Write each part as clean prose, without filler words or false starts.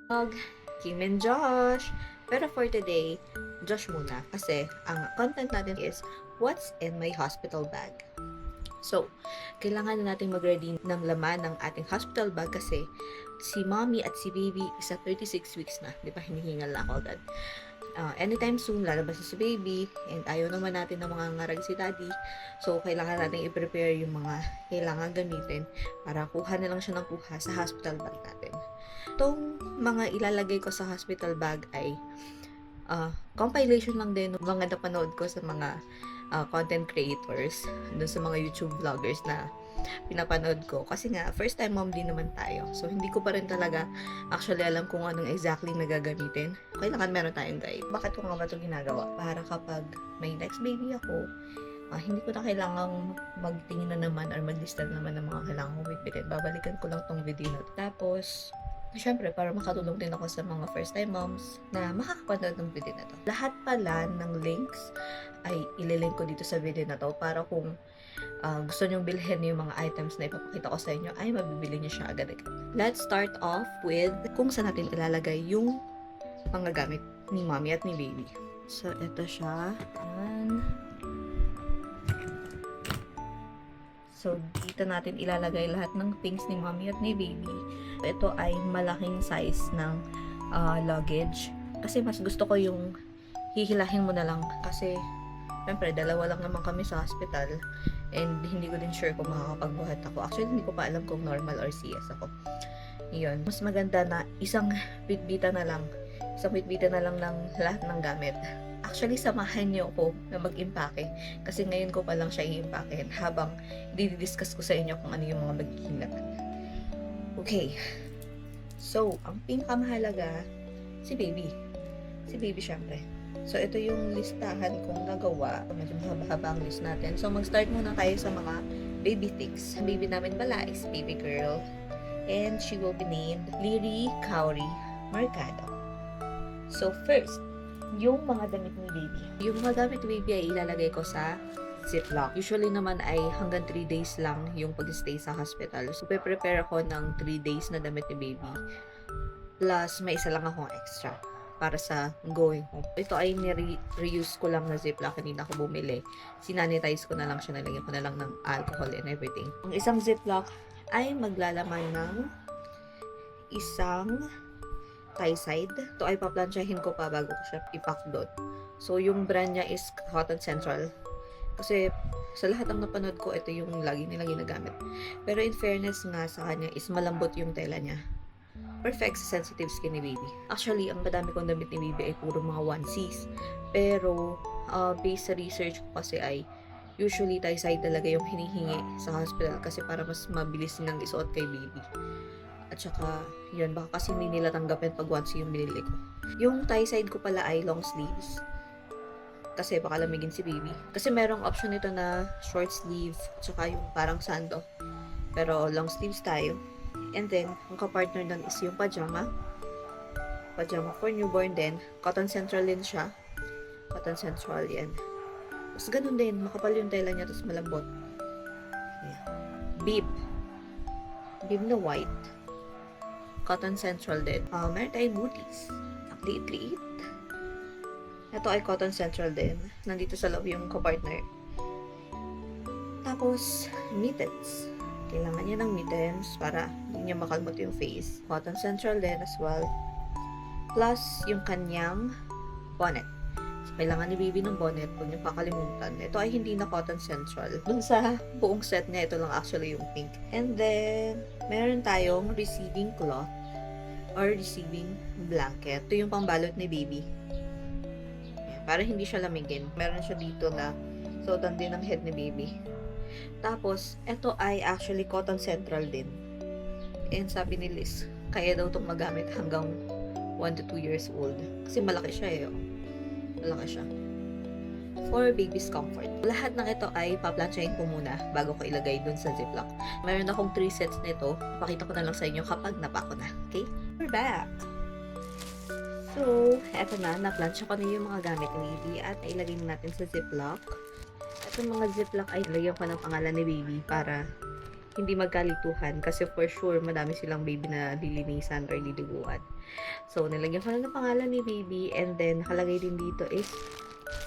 vlog, Kim and Josh. Pero for today, Josh muna kasi ang content natin is what's in my hospital bag. So, kailangan na natin mag-ready ng laman ng ating hospital bag kasi si mommy at si baby isa 36 weeks na. Di ba, hinihingal na ako agad. Anytime soon, lalabas na si baby and ayaw naman natin na mga ngarag si daddy. So, kailangan natin i-prepare yung mga kailangan gamitin para kuha na lang siya ng kuha sa hospital bag natin. Itong mga ilalagay ko sa hospital bag ay compilation lang din ng mga napanood ko sa mga content creators, dun sa mga YouTube vloggers na pinapanood ko. Kasi nga, first time mom din naman tayo. So, hindi ko pa rin talaga actually alam kung anong exactly na gagamitin. Kailangan meron tayong guide. Bakit ko nga ba ito ginagawa? Para kapag may next baby ako, hindi ko na kailangang magtingin na naman or maglista na naman ng mga kailangan kong bitbitin. Babalikan ko lang tong video na to. Tapos, syempre, para makatulong din ako sa mga first-time moms na makakapanood ng video na to. Lahat pala ng links ay ililink ko dito sa video na to para kung gusto nyong bilhin yung mga items na ipapakita ko sa inyo, ay mabibili nyo siya agad-agad. Let's start off with kung saan natin ilalagay yung mga gamit ni mommy at ni baby. So, ito siya. Ayan. So, dito natin ilalagay lahat ng things ni mommy at ni baby. Ito ay malaking size ng luggage. Kasi mas gusto ko yung hihilahin mo na lang. Kasi, syempre, dalawa lang naman kami sa hospital. And hindi ko din sure kung makakapagbuhat ako. Actually, hindi ko pa alam kung normal or CS ako. Yun. Mas maganda na isang bitbita na lang. Isang bitbita na lang ng lahat ng gamit. Actually, samahan niyo ako na mag-impake. Kasi ngayon ko pa lang siya i-impakehin habang di-discuss ko sa inyo kung ano yung mga magiging laman. Okay. So, ang pinakamahalaga, si baby. Si baby syempre. So, ito yung listahan kong nagawa. Medyo mahaba-haba ang list natin. So, mag-start muna tayo sa mga baby things. Ang baby namin pala is baby girl. And she will be named Lyri Kauri Mercado. So, first, yung mga damit ni baby. Yung mga damit ni baby ay ilalagay ko sa Ziploc. Usually naman ay hanggang 3 days lang yung pag-stay sa hospital. So, prepare ako ng 3 days na damit ni baby. Plus, may isa lang akong extra para sa going home. Ito ay reuse ko lang na Ziploc. Kanina ako bumili. Sinanitize ko na lang siya. Nalagyan ko na lang ng alcohol and everything. Ang isang Ziploc ay maglalaman ng isang tie side. Ito ay paplansyahin ko pa bago ko siya ipack doon. So, yung brand niya is Cotton Central. Kasi, sa lahat ng napanood ko, ito yung lagi nila ginagamit. Pero in fairness nga sa kanya is malambot yung tela niya. Perfect sa sensitive skin ni baby. Actually, ang madami kong damit ni baby ay puro mga onesies. Pero, based sa research ko kasi ay usually tie side talaga yung hinihingi sa hospital kasi para mas mabilis nilang isuot kay baby. At saka, yun, baka kasi hindi nila tanggapin pag once yung binili ko. Yung tie side ko pala ay long sleeves. Kasi baka lamigin si baby. Kasi merong option nito na short sleeve, at saka yung parang sando. Pero long sleeves tayo. And then, ang kapartner nun is yung pajama. Pajama for newborn din. Cotton Central din siya. Cotton Central, yan. Tapos ganun din, makapal yung tela niya, tapos malambot. Ayan. Bib. Bib na white. Cotton Central din. Meron tayong booties. Ang liit-liit. Ito ay Cotton Central din. Nandito sa loob yung kapartner. Tapos, mittens. Kailangan niya ng mittens para hindi niya makalmot yung face. Cotton Central din as well. Plus, yung kanyang bonnet. So, kailangan ni baby ng bonnet. Huwag niyo kakalimutan. Ito ay hindi na Cotton Central. Dun sa buong set niya, ito lang actually yung pink. And then, meron tayong receiving cloth or receiving blanket. Ito yung pambalot ni baby. Ayan, para hindi siya lamigin. Meron siya dito na suotan din ng head ni baby. Tapos, ito ay actually Cotton Central din. And sabi ni Liz, kaya daw itong magamit hanggang 1 to 2 years old. Kasi malaki siya eh. Malaki siya. For baby's comfort. Lahat ng ito ay paplansyahin ko muna bago ko ilagay dun sa Ziploc. Meron akong 3 sets nito. Pakita ko na lang sa inyo kapag napako na. Okay? We're back! So, eto na. Naplansya ko na yung mga gamit ni baby at ilagay natin sa Ziploc. Itong mga Ziploc ay lagyan ko ng pangalan ni baby para hindi magkalituhan kasi for sure madami silang baby na lilinisan or liliguan. So, nilagyan ko na ng pangalan ni baby and then nakalagay din dito is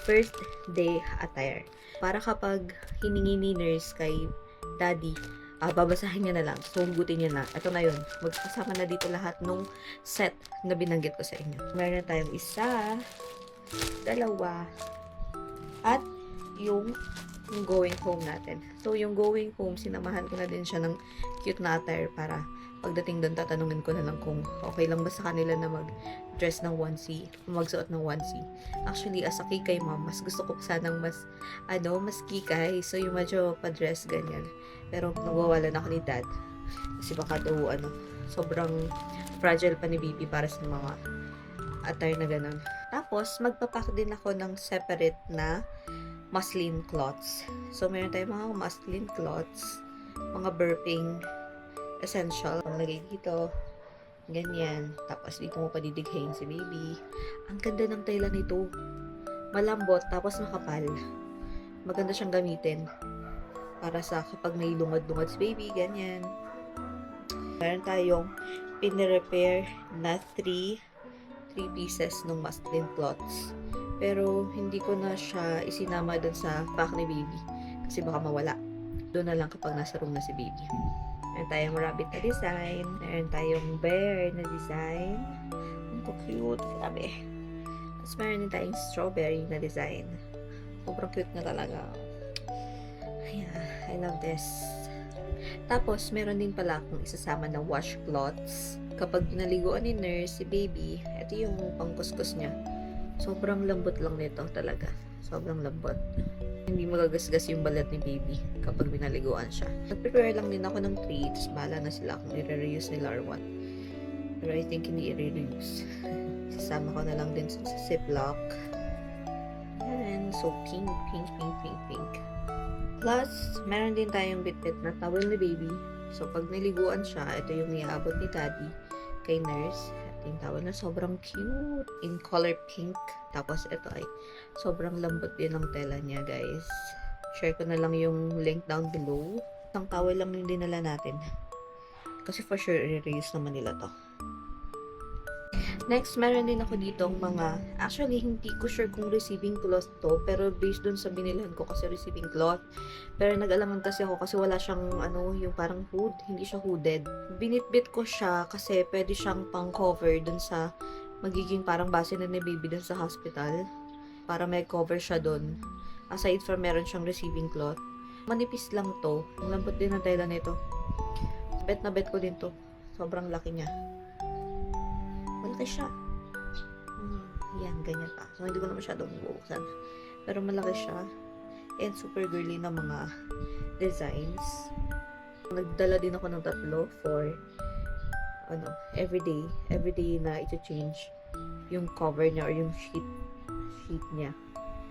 first day attire. Para kapag hiningi ni nurse kay daddy, babasahin niya na lang. So, hugutin niya na. Ito na yun. Magkasama na dito lahat nung set na binanggit ko sa inyo. Meron na tayong isa, dalawa, at yung going home natin. So, yung going home, sinamahan ko na din siya ng cute na attire para pagdating doon, tatanungin ko na lang kung okay lang ba sa kanila na mag-dress ng onesie, magsuot ng onesie. Actually, as a kikay mom, mas gusto ko sanang mas kikay. So, yung medyo pa-dress, ganyan. Pero, nawawalan ako ni dad. Kasi baka daw, sobrang fragile pa ni baby para sa mga attire na ganun. Tapos, magpapack din ako ng separate na muslin cloths. So, meron tayong mga muslin cloths, mga burping essential. Ang lagay dito, ganyan. Tapos, dito mo padidighayin si baby. Ang ganda ng tela nito. Malambot, tapos makapal. Maganda siyang gamitin. Para sa kapag may lungad-lungad si baby, ganyan. Meron tayong pinirepair na 3 pieces ng muslin cloths. Pero, hindi ko na siya isinama dun sa pack ni baby. Kasi baka mawala. Doon na lang kapag nasa room na si baby. Meron tayong rabbit na design. Meron tayong bear na design. Ang cute. Grabe. Tapos meron din tayong strawberry na design. Sobrang cute na talaga. Yeah, I love this. Tapos, meron din pala akong isasama na washcloths. Kapag pinaliguan ni nurse si baby, ito yung pangkuskus niya. Sobrang lambot lang nito talaga. Sobrang lambot. Hindi magagasgas yung balat ni baby kapag binaliguan siya. Nag-prepare lang din ako ng 3, tapos bahala na sila kung i-reuse nila or what. Pero I think hindi i-reuse. Sasama ko na lang din sa ziplock. And so pink. Plus, meron din tayong bit-bit na towel ni baby. So pag niliguan siya, ito yung iaabot ni daddy kay nurse. Yung towel na sobrang cute. In color pink. Tapos ito ay sobrang lambot din ng tela niya, guys. Share ko na lang yung link down below. Isang towel lang yung dinala natin. Kasi for sure, i-reuse naman nila to. Next, meron din ako ditong mga, actually, hindi ko sure kung receiving cloth to, pero based dun sa binilhan ko kasi receiving cloth. Pero nag-alangan kasi ako kasi wala siyang, yung parang hood, hindi siya hooded. Binitbit ko siya kasi pwede siyang pang-cover dun sa magiging parang base na ni baby dun sa hospital. Para may cover siya dun. Aside from meron siyang receiving cloth. Manipis lang to. Ang lambot din ng tela nito. Bet na bet ko din to. Sobrang laki niya. Malaki siya. Yan, ganyan pa. So, hindi ko na masyadong bubuksan. Pero malaki siya. And super girly na mga designs. Nagdala din ako ng 3 for everyday. Everyday na ito-change yung cover niya or yung sheet niya.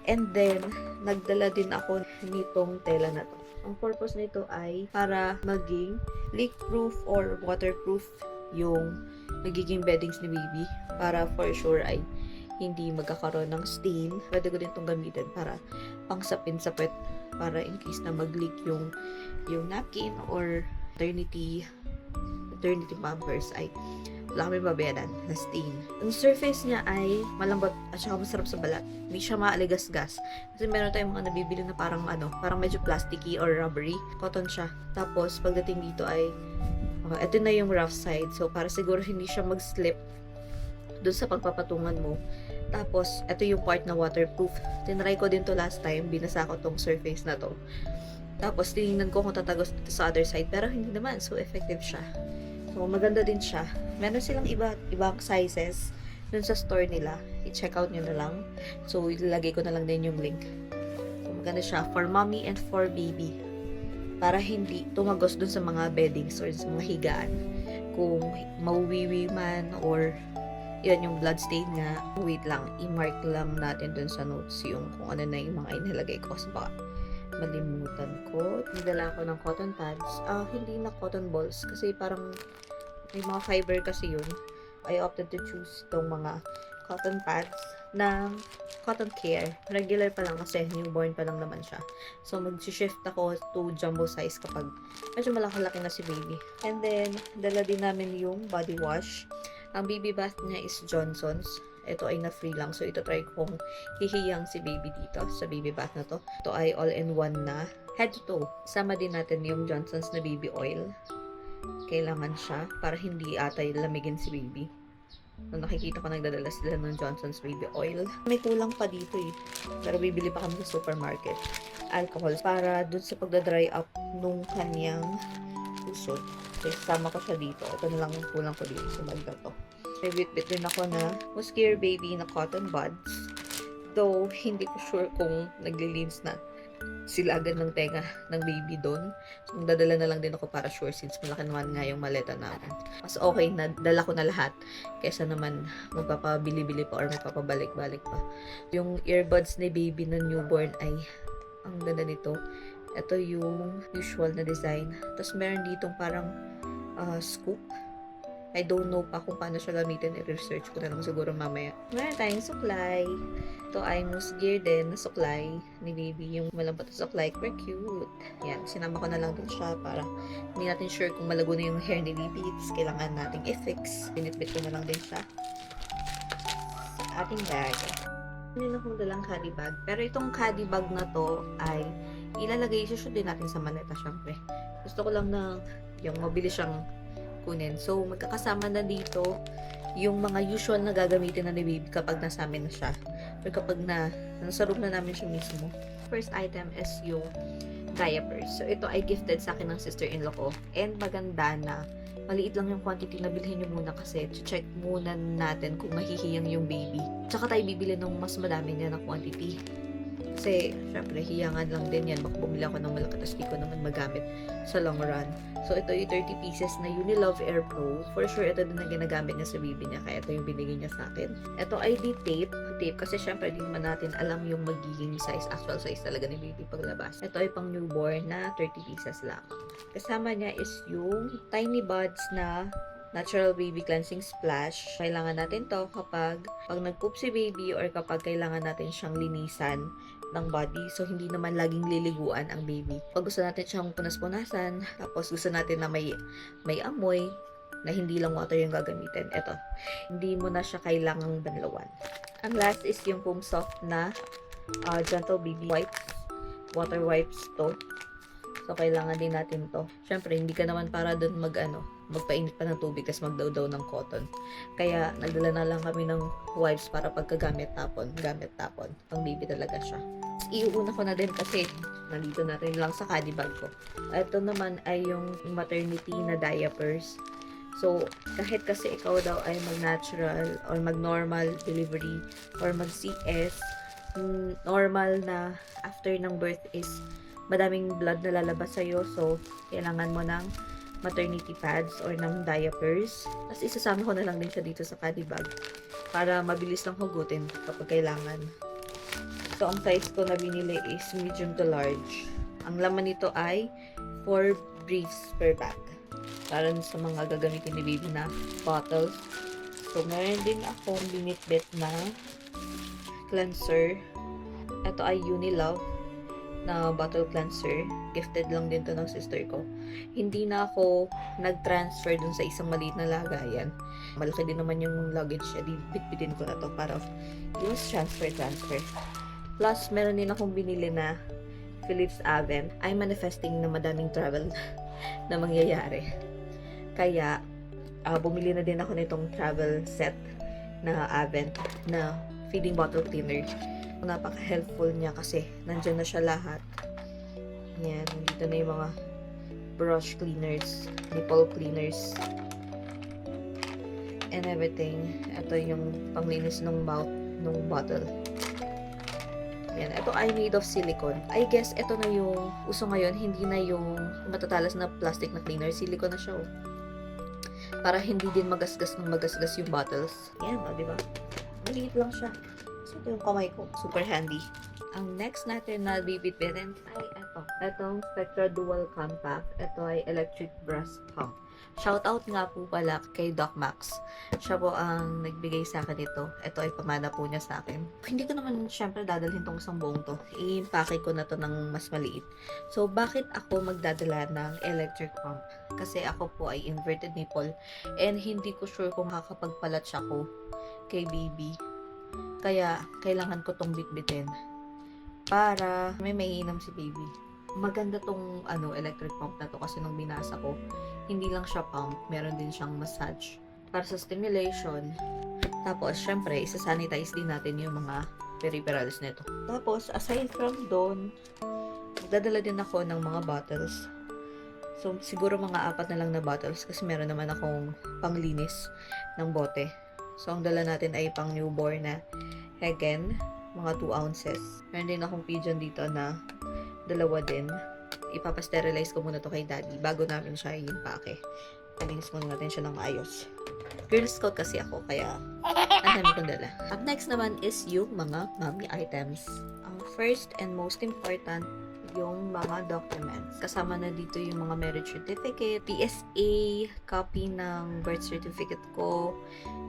And then, nagdala din ako nitong tela na to. Ang purpose nito ay para maging leak-proof or waterproof yung nagiging beddings ni baby para for sure ay hindi magkakaroon ng stain. Pwede ko din itong gamitin para pangsapin-sapit para in case na mag-leak yung napkin or maternity pampers ay wala kami babayaran na stain. Ang surface niya ay malambot at saka masarap sa balat. Hindi siya maaligasgas. Kasi meron tayong mga nabibili na parang medyo plasticky or rubbery. Cotton siya. Tapos pagdating dito ay ito na yung rough side. So, para siguro hindi siya mag-slip dun sa pagpapatungan mo. Tapos, ito yung part na waterproof. Tinry ko din to last time. Binasa ko tong surface na to. Tapos, tinignan ko kung tatagos dito sa other side. Pero, hindi naman. So, effective siya. So, maganda din siya. Meron silang ibang sizes dun sa store nila. I-check out nyo na lang. So, ilalagay ko na lang din yung link. So, maganda siya for mommy and for baby. Para hindi tumagos dun sa mga beddings or sa mga higaan. Kung mauwiwi man or yan yung blood stain nga, wait lang, i-mark lang natin dun sa notes yung kung ano na yung mga inilagay ko kasi baka malimutan ko. Nidala ko ng cotton pads. Hindi na cotton balls kasi parang may mga fiber kasi yun. I opted to choose itong mga cotton pads ng Cotton Care. Regular pa lang kasi newborn pa lang naman siya. So, mag-shift ako to jumbo size kapag medyo malaki-laki na si baby. And then, dala din namin yung body wash. Ang baby bath niya is Johnson's. Ito ay na-free lang. So, ito try kong hihiyang si baby dito sa baby bath na to. Ito ay all-in-one na head to toe. Sama din natin yung Johnson's na baby oil. Kailangan siya para hindi atay lamigin si baby. Nung nakikita ko nagdadala sila ng Johnson's baby oil. May kulang pa dito eh. Pero bibili pa kami sa supermarket. Alcohol para dun sa pagdadry up nung kanyang usod. So, isama ko siya dito. Ito na lang yung kulang ko dito sa bag na to. May bit-bit din ako na Muscare Baby na cotton buds. Though, hindi ko sure kung nagli-leans na silagan ng tenga ng baby doon. So, magdadala na lang din ako para sure since malaki naman nga yung maleta namin. Mas okay na dala ko na lahat kesa naman magpapabili-bili pa or magpapabalik-balik pa. Yung earbuds ni baby na newborn ay ang ganda nito. Ito yung usual na design. Tapos meron ditong parang scoop. I don't know pa kung paano siya gamitin. I-research ko na lang siguro mamaya. Meron tayong suklay. Ito ay Muscare din na suklay ni baby. Yung malambot na suklay. Very cute. Yan. Sinama ko na lang din siya para hindi natin sure kung malago na yung hair ni baby. Kailangan nating i-fix. Binitbit ko na lang din siya sa ating bag. Meron akong dalang caddy bag. Pero itong caddy bag na to ay ilalagay siya din natin sa maleta syempre. Gusto ko lang na yung mabilis siyang kunin. So, magkakasama na dito yung mga usual na gagamitin na ni baby kapag nasa amin na siya. Or kapag nasa room na namin siya mismo. First item is yung diapers. So, ito ay gifted sa akin ng sister-in-law ko. And maganda na maliit lang yung quantity na bilhin nyo muna kasi check muna natin kung mahihiyang yung baby. Tsaka tayo bibili ng mas madami niya na quantity. Kasi, syempre, hiyangan lang din yan. Baka bumili ako ng malaki, tapos di ko naman magamit sa long run. So, ito yung 30 pieces na Unilove Air Pro. For sure, ito din na ginagamit niya sa baby niya. Kaya ito yung binigay niya sa akin. Ito ay tape. Tape kasi syempre, di naman natin alam yung magiging size, actual size talaga ni baby paglabas. Ito ay pang newborn na 30 pieces lang. Kasama niya is yung Tiny Buds na Natural Baby Cleansing Splash. Kailangan natin to kapag nag-poop si baby or kapag kailangan natin siyang linisan ng body. So, hindi naman laging liliguan ang baby. Pag gusto natin siyang punas-punasan, tapos gusto natin na may amoy, na hindi lang water yung gagamitin. Ito, hindi mo na siya kailangang banlawan. Ang last is yung foam soft na Gentle Baby Wipes. Water wipes to. So, kailangan din natin to. Siyempre, hindi ka naman para doon magpainit pa ng tubig tapos magdaw-daw ng cotton. Kaya, nagdala na lang kami ng wipes para pagkagamit tapon. Gamit tapon. Pang baby talaga siya. Iuuna ko na din kasi nandito na rin lang sa caddy bag ko. Ito naman ay yung maternity na diapers. So, kahit kasi ikaw daw ay mag-natural or mag-normal delivery or mag-CS, normal na after ng birth is madaming blood na lalabas sa'yo. So, kailangan mo ng maternity pads or ng diapers. Tapos, isasama ko na lang din siya dito sa caddy bag para mabilis lang hugutin kapag kailangan. So, ang size ko na binili is medium to large. Ang laman nito ay 4 briefs per bag. Para sa mga gagamitin ni baby na bottles. So, meron din akong binitbit na cleanser. Ito ay Unilove na bottle cleanser. Gifted lang din to ng sister ko. Hindi na ako nag-transfer dun sa isang maliit na lagayan. Malaki din naman yung luggage. Di bitbitin ko na to para yung transfer. Plus, meron din akong binili na Philips Avent. I'm manifesting na madaming travel na mangyayari. Kaya, bumili na din ako nitong travel set na Avent na feeding bottle cleaner. Napaka-helpful niya kasi nandyan na siya lahat. Yan, dito na yung mga brush cleaners, nipple cleaners, and everything. Ito yung panglinis ng mouth ng bottle. Yan, ito ay made of silicone. I guess ito na yung uso ngayon, hindi na yung matatalas na plastic na cleaner. Silicone na siya, oh. Para hindi din magasgas yung bottles. Yan, oh, diba? Maliit lang siya. So, ito yung kamay ko. Super handy. Ang next natin na bibitbitin ay ito. Itong Spectra Dual Compact. Ito ay electric breast pump. Shoutout nga po pala kay Doc Max. Siya po ang nagbigay sa akin ito. Ito ay pamana po niya sa akin. Hindi ko naman syempre dadalhin tong isang buong to. I-impake ko na to ng mas maliit. So, bakit ako magdadala ng electric pump? Kasi ako po ay inverted nipple and hindi ko sure kung makakapagpalat siya ko kay baby. Kaya, kailangan ko tong bitbitin para may mainam si baby. Maganda tong electric pump na to kasi nung binasa ko, hindi lang siya pump, meron din siyang massage para sa stimulation. Tapos, syempre, isa-sanitize din natin yung mga peripherals nito. Tapos, aside from doon, magdadala din ako ng mga bottles. So, siguro mga 4 na lang na bottles kasi meron naman akong panglinis ng bote. So, ang dala natin ay pang newborn na Hegen, mga 2 ounces. Meron din akong pigeon dito na 2 din. Ipapasterilize ko muna to kay daddy bago namin siya i-impake. Palinis muna natin siya ng maayos. Girl Scout kasi ako, kaya ang dami kong dala. Up next naman is yung mga mommy items. Ang first and most important, yung mga documents. Kasama na dito yung mga marriage certificate, PSA, copy ng birth certificate ko,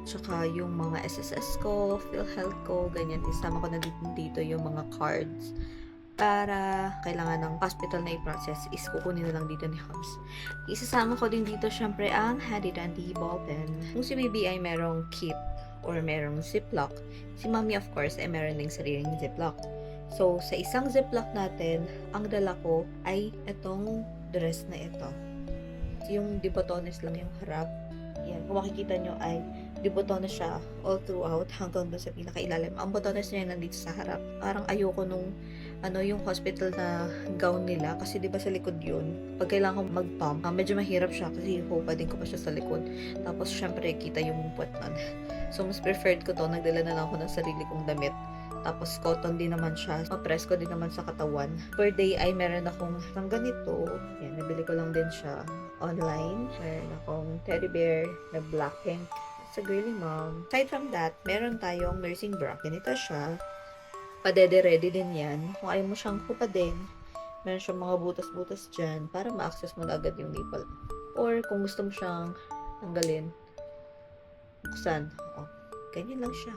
tsaka yung mga SSS ko, PhilHealth ko, ganyan. Isama ko na dito yung mga cards para kailangan ng hospital na i-process is kukunin na lang dito ni Hubs. Isasama ko din dito syempre ang handy-dandy ball pen. Kung si baby ay merong kit or merong ziplock, si mommy of course ay meron ding sariling ziplock. So, sa isang ziplock natin, ang dala ko ay itong dress na ito. Yung di botones lang yung harap. Yan, kung makikita nyo ay di botones siya all throughout hanggang doon sa pinakailalim. Ang botones niya nandito sa harap. Parang ayoko nung yung hospital na gown nila kasi di ba sa likod yun. Pag kailangan kong mag-pump, medyo mahirap siya kasi hupa din ko pa siya sa likod. Tapos syempre kita yung puwet nun. So mas preferred ko to, nagdala na lang ako ng sarili kong damit. Tapos cotton din naman siya. Mapress ko din naman sa katawan. Per day ay meron akong ng ganito. Yan, nabili ko lang din siya online. Meron akong teddy bear na black pink sa girly mom. Aside from that, meron tayong nursing bra. Ganito siya. Padede-ready din yan. Kung ayaw mo siyang kupadin, meron siyang mga butas-butas dyan para ma-access mo na agad yung nipple. Or kung gusto mo siyang tanggalin, buksan. Oh, ganyan lang siya.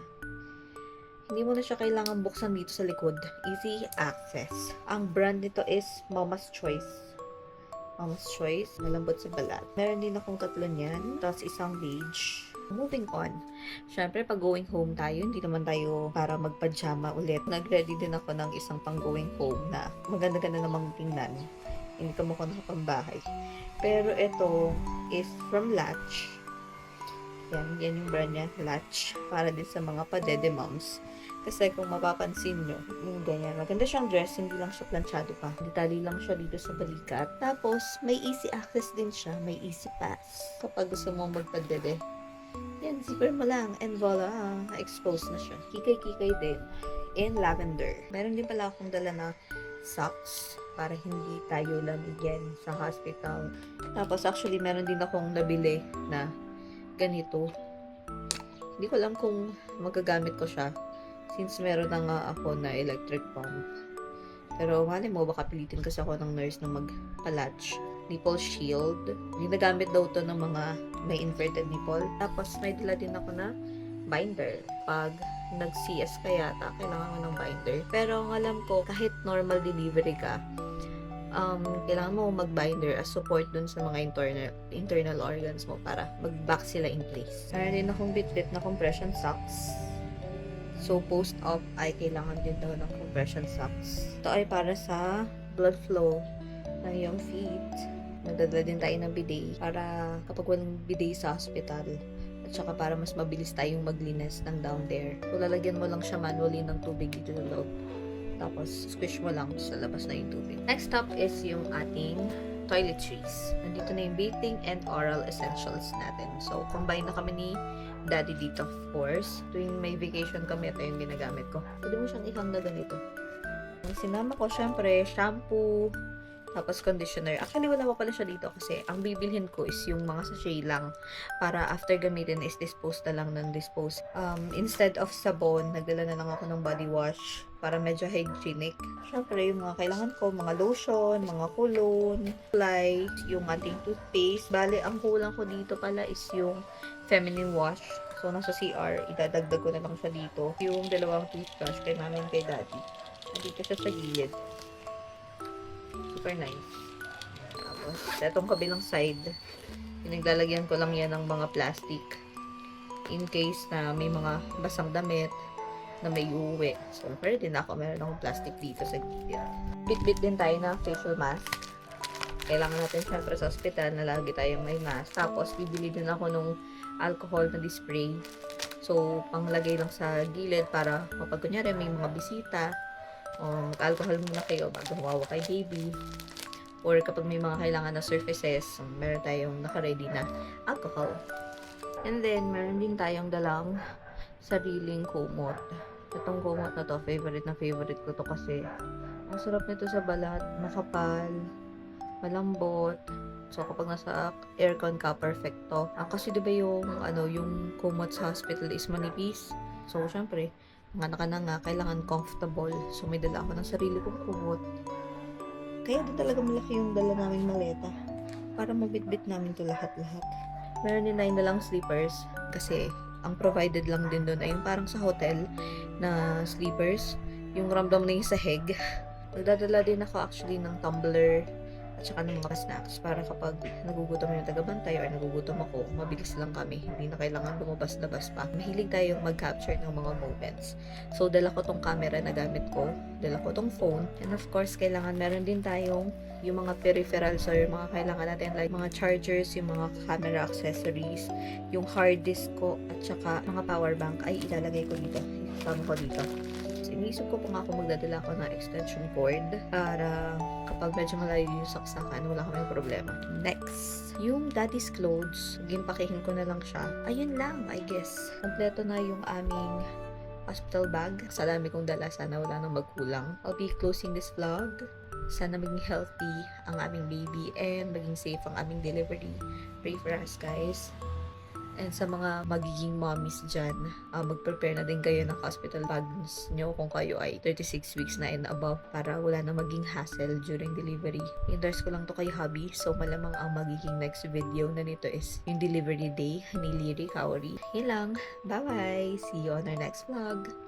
Hindi mo na siya kailangan buksan dito sa likod. Easy access. Ang brand nito is Mama's Choice. Mama's Choice. Malambot sa balat. Meron din akong 3 niyan. Tapos isang beige. Moving on. Syempre, pag going home tayo, hindi naman tayo para magpajama ulit. Nag-ready din ako ng isang pang going home na maganda-ganda namang tingnan. Hindi ka mukhang nakapambahay. Pero ito is from Latch. Yan yung brand niya, Latch. Para din sa mga padede moms. Kasi kung mapapansin nyo, yung ganyan. Maganda siyang dress, hindi lang siya planchado pa. Detalye lang siya dito sa balikat. Tapos, may easy access din siya. May easy pass. Kapag gusto mo magpadede. Yan, zipper mo lang. And voila, expose na siya. Kikay-kikay din. In lavender. Meron din pala akong dala na socks para hindi tayo lamigyan sa hospital. Tapos, actually, meron din akong nabili na ganito. Hindi ko alam kung magagamit ko siya since meron na nga ako na electric pump. Pero mali mo, baka pilitin kasi ako ng nurse na magpa-latch. Nipple shield. Ginagamit daw to ng mga may inverted nipple. Tapos may dala din ako na binder. Pag nag-CS ka yata, kailangan mo ng binder. Pero ang alam ko, kahit normal delivery ka, kailangan mo mag-binder as support dun sa mga internal organs mo para mag-back sila in place. Meron din akong bit-bit na compression socks. So, post-op ay kailangan din daw ng compression socks. Ito ay para sa blood flow ng iyong feet. Magdadala din tayo ng bidet para kapag walang bidet sa hospital. At saka para mas mabilis tayong maglinis ng down there. So, lalagyan mo lang siya manually ng tubig dito sa loob. Tapos, squish mo lang sa labas na yung tubig. Next up is yung ating toiletries. Nandito na yung bathing and oral essentials natin. So, combine na kami ni Daddy dito, of course. Tuwing may vacation kami, ito yung ginagamit ko. Pwede mo siyang ihang na ganito. Ang sinama ko, syempre, shampoo, Tapos conditioner. Actually, wala pa pala siya dito kasi ang bibilhin ko is yung mga sachet lang para after gamitin is dispose na lang ng dispose. Instead of sabon, nagdala na lang ako ng body wash para medyo hygienic. Syempre, yung mga kailangan ko, mga lotion, mga cologne, fly, yung ating toothpaste. Bale, ang kulang ko dito pala is yung feminine wash. So, nasa CR, idadagdag ko na lang siya dito. Yung dalawang toothbrush kay mami and kay daddy. Nandito siya sa gilid. Super nice. Tapos, etong kabilang side, pinaglalagyan ko lang yan ng mga plastic in case na may mga basang damit na may uuwi. So, pwede din ako. Meron akong plastic dito sa gilid. Bit-bit din tayo na facial mask. Kailangan natin syempre sa hospital na lagi tayong may mask. Tapos, bibili din ako nung alcohol na spray. So, panglagay lang sa gilid para kapag kunyari may mga bisita, mag-alcohol muna kayo bago huwawa kay baby. Or kapag may mga kailangan na surfaces, meron tayong naka-ready na alcohol. And then, meron din tayong dalang sariling kumot. Itong kumot na to, favorite na favorite ko to kasi ang sarap nito sa balat, makapal, malambot. So, kapag nasa aircon ka, perfecto. Kasi diba yung kumot sa hospital is manipis. So, syempre, mga anak na nga, kailangan comfortable. So, may dala ako ng sarili kong kumot. Kaya din talaga malaki yung dala namin maleta. Para mabitbit namin to lahat-lahat. Meron din na lang sleepers. Kasi, ang provided lang din doon ay yung parang sa hotel na sleepers. Yung ramdam na yung sahig. Nagdadala din ako actually ng tumbler at saka ng mga snacks para kapag nagugutom yung tagabantay or nagugutom ako, mabilis lang kami. Hindi na kailangan lumabas-labas pa. Mahilig tayong mag-capture ng mga moments. So, dala ko tong camera na gamit ko. Dala ko tong phone. And of course, kailangan meron din tayong yung mga peripherals or yung mga kailangan natin like mga chargers, yung mga camera accessories, yung hard disk ko at saka mga power bank ay ilalagay ko dito. Isama ko dito. Inisip ko pa nga kung magdadala ako ng extension cord para kapag medyo malayo yung saksakan, wala kaming problema. Next, yung daddy's clothes, gimpakihin ko na lang siya. Ayun lang, I guess. Kompleto na yung aming hospital bag. Sa dami kong dala, sana wala nang magkulang. I'll be closing this vlog. Sana maging healthy ang aming baby and maging safe ang aming delivery. Pray for us, guys. And sa mga magiging mommies dyan, mag-prepare na din kayo ng hospital bags nyo kung kayo ay 36 weeks na and above para wala na maging hassle during delivery. Endorse ko lang to kay hubby, so malamang ang magiging next video na nito is yung delivery day ni Lyric Kaori. Yun lang. Bye-bye! See you on our next vlog!